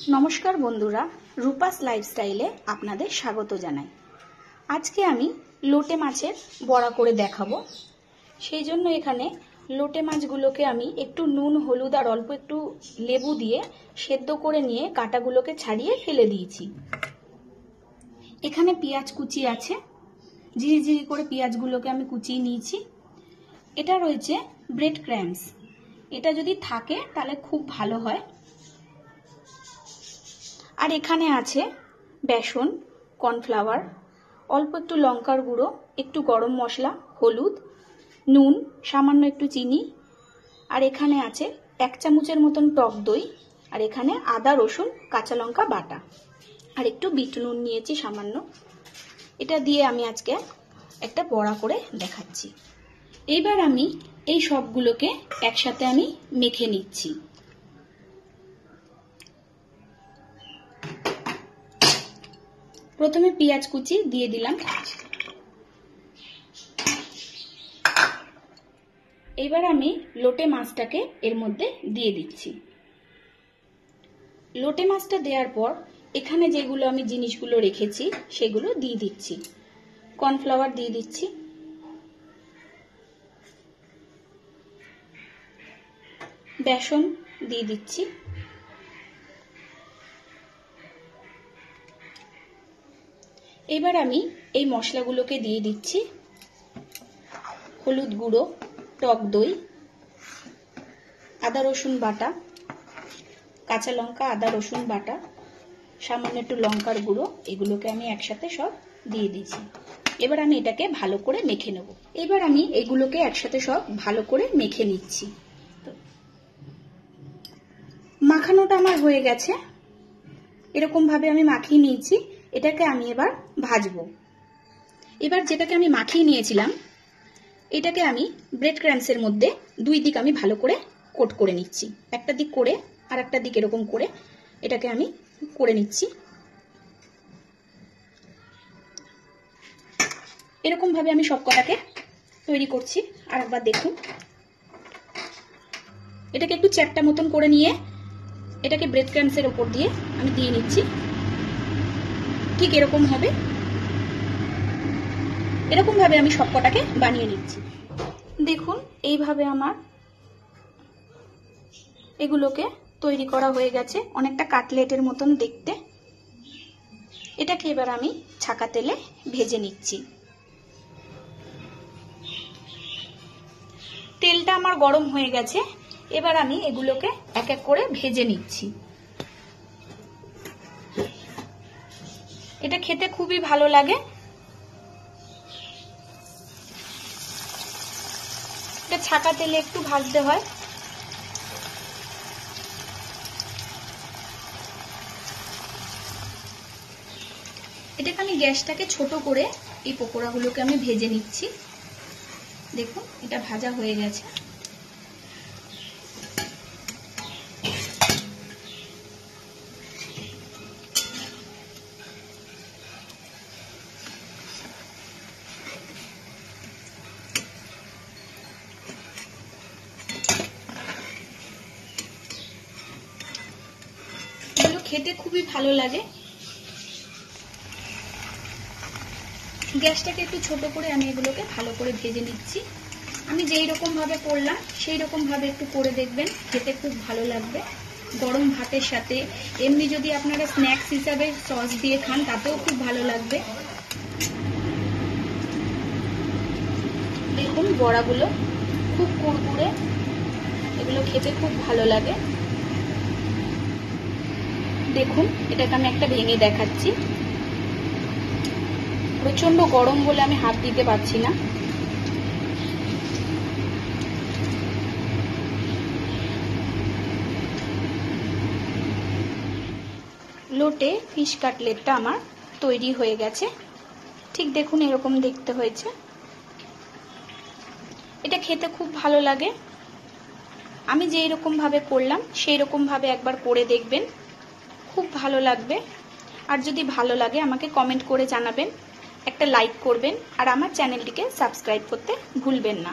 नमस्कार बंधुरा रूपास लाइफस्टाइले आपनादेर स्वागत जानाई। आज के आमी लोटे माछेर बड़ा करे देखाबो। सेई जोन्नो एखाने लोटे माछगुलोके आमी एकटू नुन हलुद और अल्प एकटू लेबू दिए सेদ্ধ करे निये काटागुलोके छाड़िये फेले दिएछि। एखाने पेंयाज कुचि आछे, झिरि झिरि करे पेंयाजगुलोके आमी कुचिये निয়েছি। एटा रयेছে ब्रेड क्रैम्स, एटा जदि थाके ताहले खूब भालो हय। और एखाने आछे बेसन, कर्नफ्लावर, अल्प एकटू लंकार गुड़ो, एकटू गरम मशला, हलुद, नुन, सामान्य एकटू चीनी और एखाने आछे 1 चामचेर मतन टक दई और एखाने आदा रसुन काँचा लंका बाटा और एकटू बीट नुन निয়েছি सामान्य। এটা দিয়ে আমি আজকে একটা বড়া করে দেখাচ্ছি। এইবার আমি এই সবগুলোকে একসাথে আমি মেখে নিচ্ছি। प्रथमे पेंयाज कुचि दिए दिलाम। एबार आमी लोटे माछटाके एर मध्य दिए दिচ্ছি। लोटे माछटा देওয়ার পর এখানে যেগুলো আমি জিনিসগুলো রেখেছি সেগুলো দিয়ে দিচ্ছি। কর্নফ্লাওয়ার দিয়ে দিচ্ছি, বেসন দিয়ে দিচ্ছি, এবার আমি এই মশলাগুলোকে দিয়ে দিচ্ছি। হলুদ গুঁড়ো, টক দই, আদা রসুন বাটা, কাঁচা লঙ্কা আদা রসুন বাটা, সামান্য একটু লঙ্কার গুঁড়ো, এগুলোকে আমি একসাথে সব দিয়ে দিয়েছি। এবার আমি এটাকে ভালো করে মেখে নেব। এবার আমি এগুলোকে একসাথে সব ভালো করে মেখে নিচ্ছি। মাখানোটা আমার হয়ে গেছে, এরকম ভাবে আমি মাখিয়ে নিয়েছি। এটাকে আমি এবার ভাজবো। এবার যেটাকে আমি মাখিয়ে নিয়েছিলাম এটাকে আমি ব্রেড ক্রাম্বসের মধ্যে দুই দিক আমি ভালো করে কোট করে নিচ্ছি। একটা দিক করে আর একটা দিক এরকম করে এটাকে আমি করে নিচ্ছি। এরকম ভাবে আমি সবকটাকে তৈরি করছি। আর একবার দেখুন, এটাকে একটু চ্যাপ্টা মতন করে নিয়ে এটাকে ব্রেড ক্রাম্বসের উপর দিয়ে আমি দিয়ে নিচ্ছি। ঠিক এরকম হবে, এরকম ভাবে আমি সবকটাকে বানিয়ে নিচ্ছি। দেখুন এইভাবে আমার এগুলোকে তৈরি করা হয়ে গেছে, অনেকটা কাটলেটের মতন দেখতে। এটাকে এবার আমি ছাকা তেলে ভেজে নিচ্ছি। তেলটা আমার গরম হয়ে গেছে, এবার আমি এগুলোকে এক এক করে ভেজে নিচ্ছি। এটা খেতে খুবই ভালো লাগে। এটা ছাকা তেলে একটু ভাজতে হয়। এটাকে আমি গ্যাসটাকে ছোট করে এই পকোড়াগুলোকে আমি ভেজে নিচ্ছি। দেখুন এটা ভাজা হয়ে গেছে। খেতে খুবই ভালো লাগে। গ্যাসটাকে একটু ছোট করে আমি এগুলোকে ভালো করে ভেজে নিচ্ছি। আমি যেই রকম ভাবে করলাম সেই রকম ভাবে একটু করে দেখবেন, খেতে খুব ভালো লাগবে। গরম ভাতের সাথে, এমনি যদি আপনারা স্ন্যাক্স হিসাবে সস দিয়ে খান তাতেও খুব ভালো লাগবে। দেখুন বড়াগুলো খুব কুড়কুড়ে, এগুলো খেতে খুব ভালো লাগে। দেখুন এটাকে আমি একটা ভেঙে দেখাচ্ছি। প্রচন্ড গরম বলে আমি হাত দিতে পারছি না। লোটে ফিশ কাটলেটটা আমার তৈরি হয়ে গেছে। ঠিক দেখুন এরকম দেখতে হয়েছে। এটা খেতে খুব ভালো লাগে। আমি যেই রকম ভাবে করলাম সেই রকম ভাবে একবার করে দেখবেন, খুব ভালো লাগবে। আর যদি ভালো লাগে আমাকে কমেন্ট করে জানাবেন, একটা লাইক করবেন আর আমার চ্যানেলটিকে সাবস্ক্রাইব করতে ভুলবেন না।